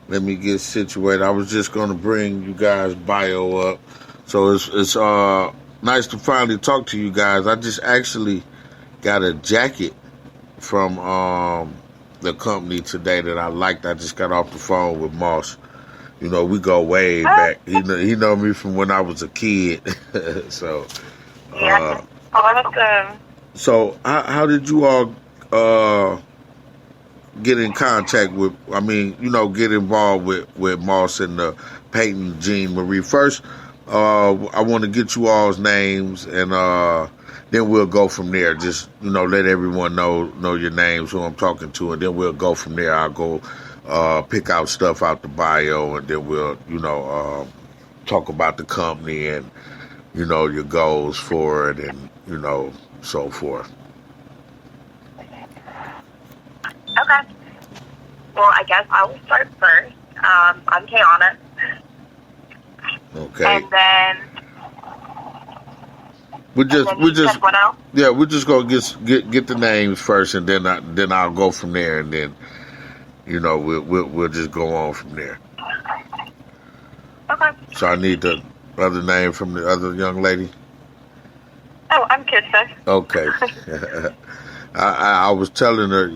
Let me get situated. I was just going to bring you guys' bio up. So it's nice to finally talk to you guys. I just actually got a jacket from the company today that I liked. I just got off the phone with Moss. You know, we go way back. He know me from when I was a kid. So Yeah. Awesome. so how did you all get in contact with? I mean, you know, get involved with Moss and Payton, Jean Marie. First, I want to get you all's names, and then we'll go from there. Just let everyone know your names, who I'm talking to, and then we'll go from there. I'll go pick out stuff out the bio, and then we'll talk about the company and your goals for it, and so forth. Okay. Well, I guess I will start first. I'm Kiana. Okay. And then we just what else? yeah, we're just gonna get the names first, and then I'll go from there, and then we'll just go on from there. Okay. So I need the other name from the other young lady. Oh, I'm Kissa. Okay. I was telling her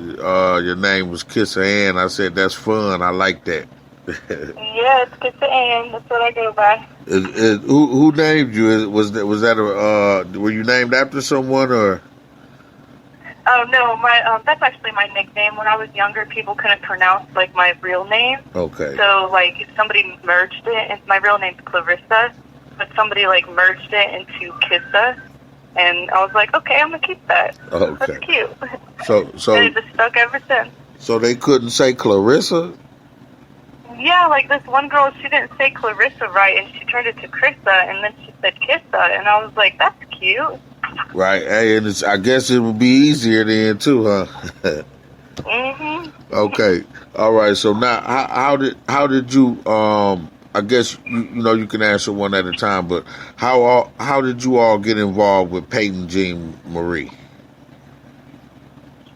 your name was Kissa Ann. I said that's fun. I like that. Yeah, it's Kissa Ann. That's what I go by. Who named you? Was that were you named after someone or? Oh no, my that's actually my nickname. When I was younger, people couldn't pronounce like my real name. Okay. So like somebody merged it, and my real name's Clarissa, but somebody like merged it into Kissa, and I was like, okay, I'm gonna keep that. Okay. That's cute. So and it just stuck ever since. So they couldn't say Clarissa? Yeah, like this one girl, she didn't say Clarissa right, and she turned it to Krissa, and then she said Kissa, and I was like, that's cute. Right. Hey, and I guess it would be easier then too, huh? Mhm. Okay. All right. So now, how did you? I guess you can answer one at a time, but how did you all get involved with Payton Jean Marie?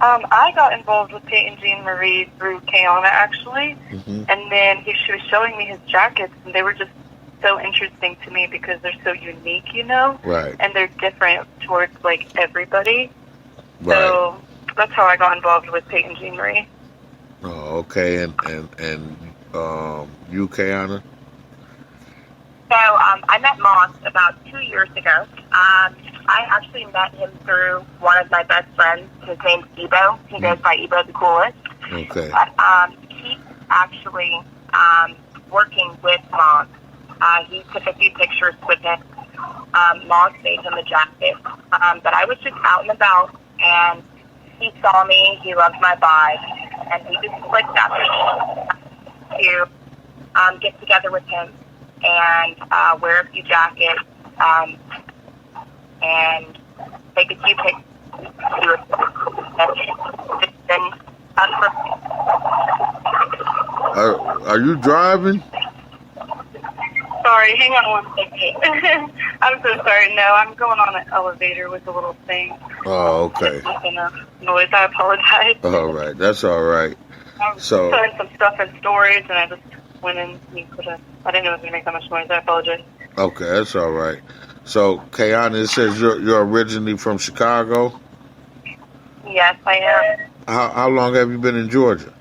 I got involved with Payton Jean Marie through Kiana, actually, and then she was showing me his jackets, and they were just so interesting to me because they're so unique, Right. And they're different towards like everybody. Right. So that's how I got involved with Payton Jean Marie. Oh, okay. And you, Kiana? So I met Moss about 2 years ago. I actually met him through one of my best friends. His name's Ebo. He goes by Ebo the Coolest. Okay. But he's actually working with Moss. He took a few pictures with him. Moss made him a jacket. But I was just out and about, and he saw me. He loved my vibe, and he just clicked up to get together with him and wear a few jackets and take a few pictures. Are you driving? Sorry, hang on one second. I'm so sorry. No, I'm going on an elevator with a little thing. Oh, okay. Making a noise. I apologize. All right, that's all right. I was So- putting some stuff in storage, and I just went in. I didn't know it was going to make that much noise. I apologize. Okay, that's all right. So, Kiana, it says you're originally from Chicago. Yes, I am. How long have you been in Georgia?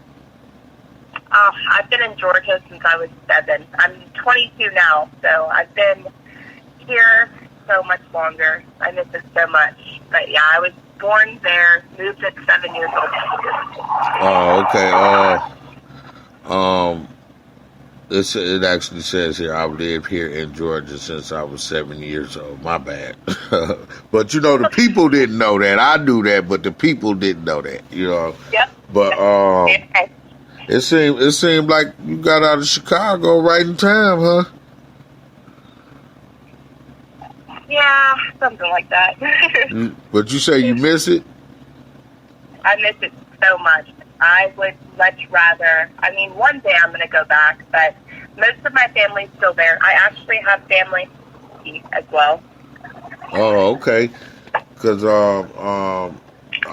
I've been in Georgia since I was 7. I'm 22 now, so I've been here so much longer. I miss it so much. But yeah, I was born there, moved at 7 years old. Oh, okay. It actually says here I've lived here in Georgia since I was 7 years old. My bad. But the people didn't know that. I knew that, but the people didn't know that. Yep. But Okay. it seemed like you got out of Chicago right in time, huh? Yeah, something like that. But you say you miss it? I miss it so much. I would much rather, one day I'm going to go back, but most of my family's still there. I actually have family as well. Oh, okay. Because I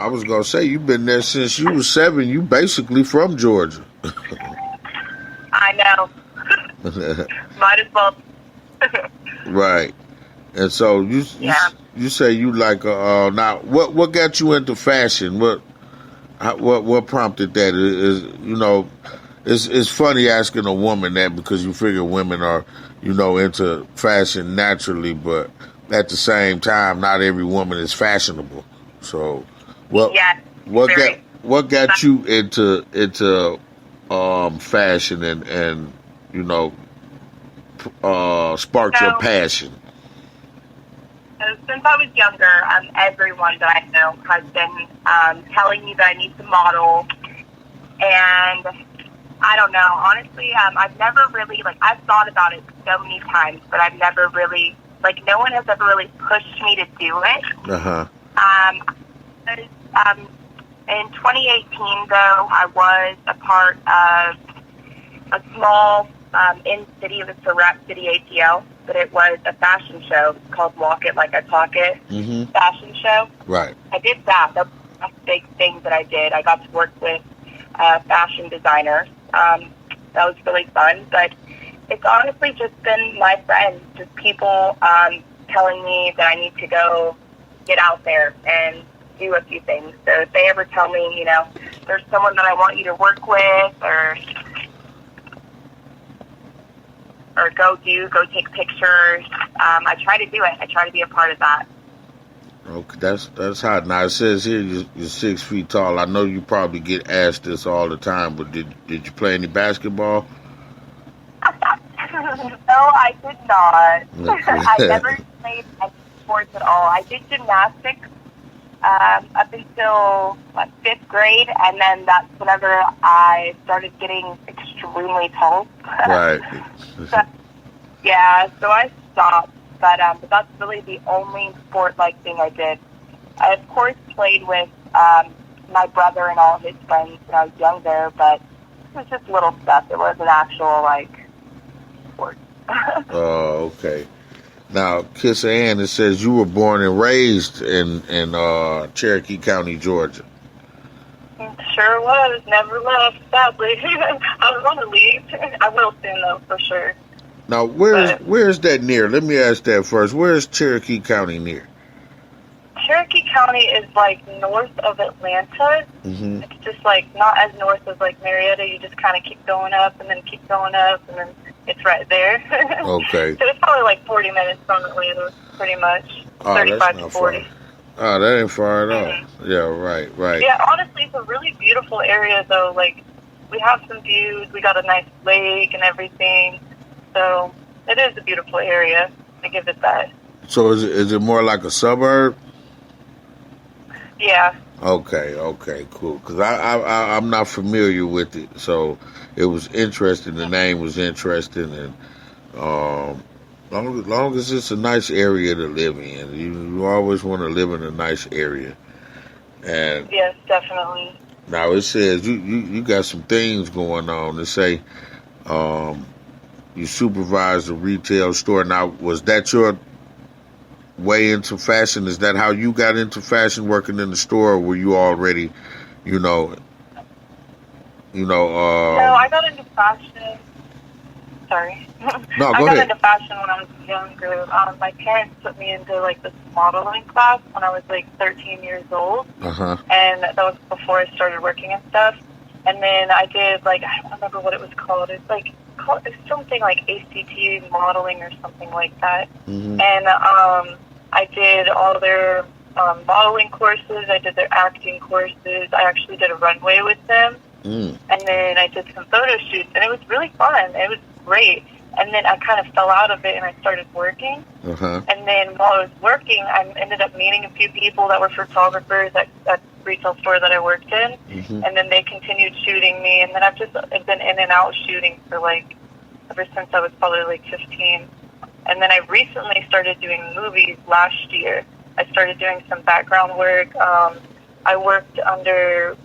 was going to say, you've been there since you was 7. You basically from Georgia. I know. Might as well. Right. And so Yeah. you say you like now what got you into fashion? What prompted that? Is it's funny asking a woman that because you figure women are into fashion naturally, but at the same time, not every woman is fashionable. So what Yes. what got Very. what got you into fashion and you know sparked your So, passion? since I was younger, everyone that I know has been telling me that I need to model, and I don't know. Honestly, I've never really I've thought about it so many times, but I've never really no one has ever really pushed me to do it. Uh-huh. Um, in 2018, though, I was a part of a small in-city, it was a Rap City ATL, but it was a fashion show called Walk It Like I Talk It fashion show. Right. I did that. That was a big thing that I did. I got to work with fashion designers. That was really fun, but it's honestly just been my friends, just people telling me that I need to go get out there and do a few things. So if they ever tell me, there's someone that I want you to work with or go take pictures, I try to do it. I try to be a part of that. Okay, that's hot. Now it says here you're 6 feet tall. I know you probably get asked this all the time, but did you play any basketball? No, I did not. I never played any sports at all. I did gymnastics up until 5th grade, and then that's whenever I started getting extremely tall. Right. So I stopped, but that's really the only sport-like thing I did. I, of course, played with my brother and all his friends when I was younger, but it was just little stuff. It wasn't actual, sport. Oh, okay. Now, Kissa Ann, it says you were born and raised in Cherokee County, Georgia. Sure was. Never left, sadly. I was on the leave. I will soon, though, for sure. Now, where's that near? Let me ask that first. Where is Cherokee County near? Cherokee County is north of Atlanta. Mm-hmm. It's just not as north as Marietta. You just kind of keep going up and then keep going up, and then it's right there. Okay. So it's probably 40 minutes from Atlanta, pretty much. 35 to 40. Far. Oh, that ain't far at all. Mm-hmm. Yeah, right. Yeah, honestly, it's a really beautiful area, though. We have some views. We got a nice lake and everything. So it is a beautiful area. I give it that. So is it more like a suburb? Yeah. Okay, cool. Because I'm not familiar with it, so it was interesting. The name was interesting, and long as it's a nice area to live in, you always want to live in a nice area. And yes, definitely. now it says you got some things going on. They say you supervise a retail store. Now, was that your way into fashion? Is that how you got into fashion, working in the store, or were you already, No, I got into fashion. Sorry. No, I go got ahead. into fashion when I was younger. My parents put me into this modeling class when I was 13 years old. Uh-huh. And that was before I started working and stuff. And then I did I don't remember what it was called. It's it's something like ACT modeling or something like that. Mm-hmm. And I did all their modeling courses. I did their acting courses. I actually did a runway with them. Mm. And then I did some photo shoots, and it was really fun. It was great. And then I kind of fell out of it, and I started working. Uh-huh. And then while I was working, I ended up meeting a few people that were photographers at that retail store that I worked in. Mm-hmm. And then they continued shooting me, and then I've just been in and out shooting for ever since I was probably 15. And then I recently started doing movies last year. I started doing some background work. I worked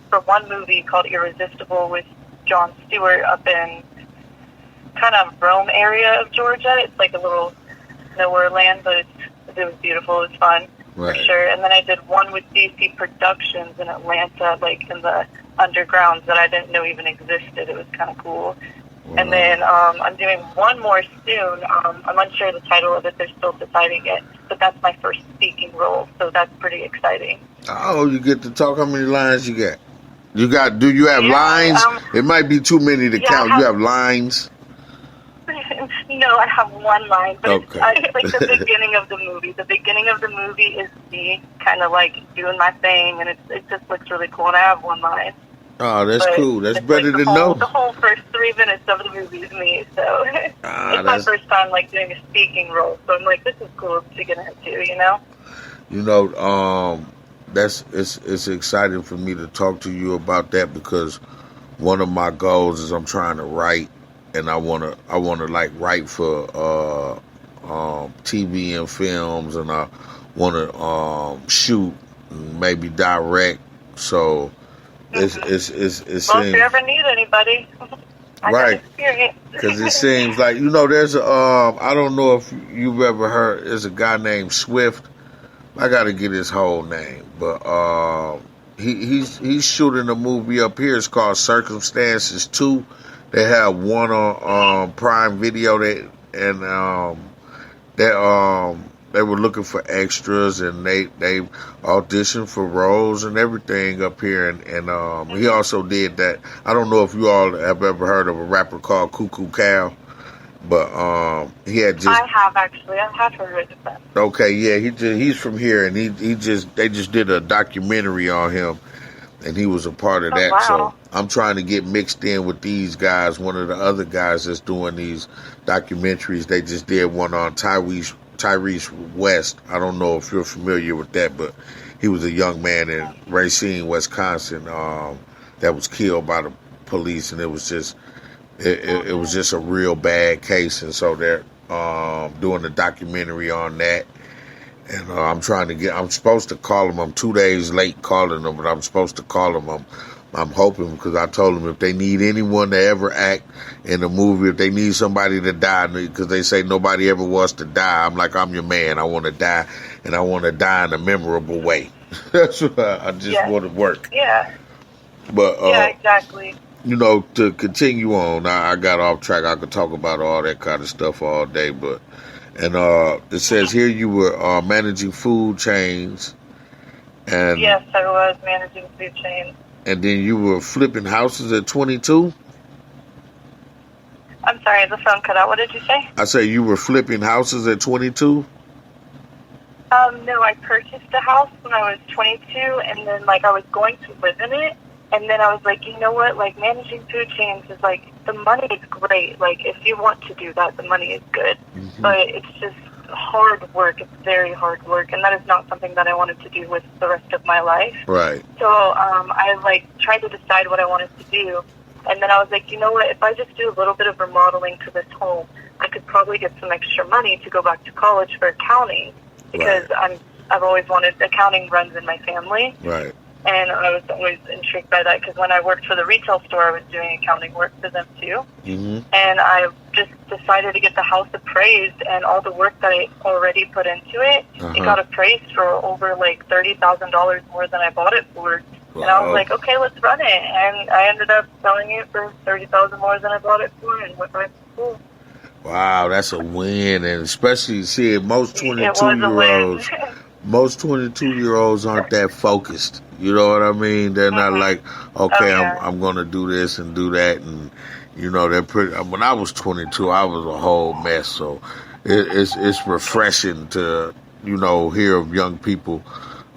for one movie called Irresistible with Jon Stewart up in kind of Rome area of Georgia. It's a little nowhere land, but it was beautiful. It was fun, right. For sure. And then I did one with DC Productions in Atlanta, in the underground that I didn't know even existed. It was kind of cool. And then I'm doing one more soon. I'm unsure of the title of it. They're still deciding it. But that's my first speaking role, so that's pretty exciting. Oh, you get to talk. How many lines you got? Do you have Yeah, lines? It might be too many to count. You have lines? No, I have one line, but Okay. it's like the beginning of the movie. The beginning of the movie is me kind of like doing my thing, and it just looks really cool, and I have one line. Oh, that's cool. That's better like to know. The whole first 3 minutes of the movie is me, so it's my first time like doing a speaking role. So I'm like, this is cool to get into, you know. You know, it's exciting for me to talk to you about that because one of my goals is I'm trying to write, and I wanna like write for TV and films, and I wanna shoot, and maybe direct. So. Well, if you ever need anybody, I got experience. Because it seems like, there's I don't know if you've ever heard, there's a guy named Swift. I got to get his whole name, but he's shooting a movie up here. It's called Circumstances 2. They have one on Prime Video they were looking for extras, and they auditioned for roles and everything up here. And he also did that. I don't know if you all have ever heard of a rapper called Cuckoo Cal, but he had just. I have actually. I have heard of that. Okay, yeah, he's from here, and they just did a documentary on him, and he was a part of that. Wow. So I'm trying to get mixed in with these guys. One of the other guys that's doing these documentaries, they just did one on Tyrese West. I don't know if you're familiar with that, but he was a young man in Racine, Wisconsin, that was killed by the police, and it was just a real bad case. And so they're doing a documentary on that. And I'm supposed to call him. I'm 2 days late calling him, but I'm supposed to call him. I'm hoping, because I told them if they need anyone to ever act in a movie, if they need somebody to die, because they say nobody ever wants to die. I'm like, I'm your man. I want to die, and I want to die in a memorable way. That's what I just want to work. Yeah. But yeah, exactly. To continue on, I got off track. I could talk about all that kind of stuff all day, but it says here you were managing food chains, and yes, I was managing food chains. And then you were flipping houses at 22? I'm sorry, the phone cut out. What did you say? I say you were flipping houses at 22? No, I purchased a house when I was 22, and then, I was going to live in it, and then I was like, you know what, managing food chains is, the money is great. If you want to do that, the money is good. Mm-hmm. But it's just hard work. It's very hard work, and that is not something that I wanted to do with the rest of my life. Right. So I tried to decide what I wanted to do, and then I was like, you know what, if I just do a little bit of remodeling to this home, I could probably get some extra money to go back to college for accounting, because I've always wanted, accounting runs in my family. Right. And I was always intrigued by that, because when I worked for the retail store, I was doing accounting work for them too. Mm-hmm. And I just decided to get the house appraised, and all the work that I already put into it, it got appraised for over $30,000 more than I bought it for. Wow. And I was like, okay, let's run it. And I ended up selling it for $30,000 more than I bought it for, and went right to school. Wow, that's a win, and especially seeing most 22-year-olds. Most 22-year-olds aren't that focused. You know what I mean? They're not like, okay, I'm going to do this and do that. And, they're pretty. When I was 22, I was a whole mess. So it's refreshing to, hear of young people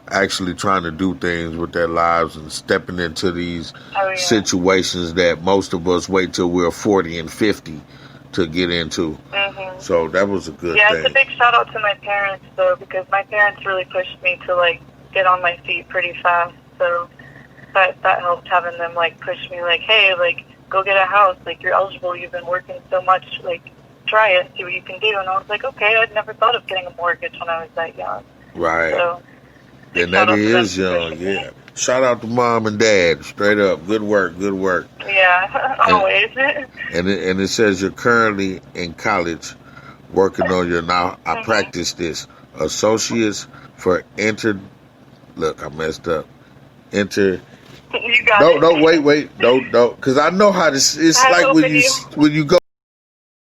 actually trying to do things with their lives and stepping into these situations that most of us wait till we're 40 and 50 to get into. Mm-hmm. So that was a good thing. Yeah, it's a big shout out to my parents, though, because my parents really pushed me to, get on my feet pretty fast. So that helped, having them, push me, hey, go get a house. You're eligible. You've been working so much. Try it. See what you can do. And I was like, okay, I'd never thought of getting a mortgage when I was that young. Right. So, and that is young, yeah. Shout out to mom and dad, straight up. Good work. Yeah, always. And it says you're currently in college working on your, now I practice this, associates for look, I messed up. You got No, it. no, wait, no, because I know how this. It's I like hope when it you is. when you go